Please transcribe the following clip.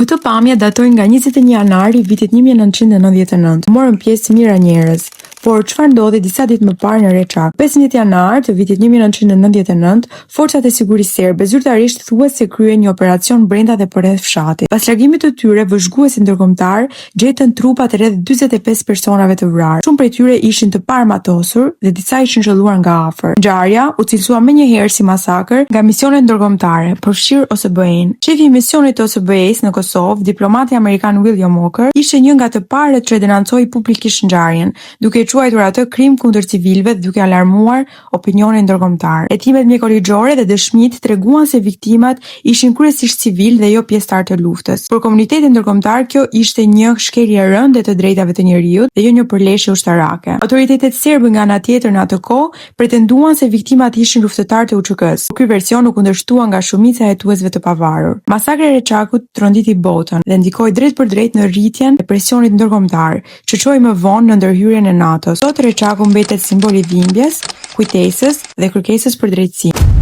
Këto pamje datojnë nga 21 janari vitit 1999. Morën pjesë mijëra njerëz. Por çfarë ndodhi disa ditë më parë në Reçak? 15 janar të vitit 1999, forcat e sigurisë serbe zyrtarisht thuhet se kryen një operacion brenda dhe përreth fshatit. Pas largimit të tyre, vëzhguesit ndërkombëtar gjetën trupat rreth 45 personave të vrarë. Shumë prej tyre ishin të parmatosur dhe disa ishin shëlluar nga afër. Ngjarja u cilësua menjëherë si masakër nga misionet ndërkombëtare, përfshir OSBE-n. Shefi i misionit të OSBE-s në Kosovë, diplomati amerikan William Walker, ishte një nga të parët që denoncoi publikisht ngjarjen, duke quajtur atë krim kundër civilëve dhe duke alarmuar opinionin ndërkombëtar. Hetimet mjekoligjore dhe dëshmitë treguan se viktimat ishin kryesisht civilë dhe jo pjesëtar të luftës. Për komunitetin ndërkombëtar kjo ishte një shkelje e rëndë të drejtave të njerëzit dhe jo një përleshje ushtarake. Autoritetet serbe nga ana tjetër në atë kohë pretenduan se viktimat ishin luftëtarë të UÇK-s. Ky version u kundërshtua nga shumica e hetuesve të pavarur. Masakri i Reçakut tronditi botën dhe ndikoi drejt për drejt në rritjen e presionit ndërkombëtar, që çoi më vonë në ndërhyrjen e NATO-s. Sot Reçaku mbetet simbol i dhimbjes, kujtesës dhe kërkesës për drejtësi.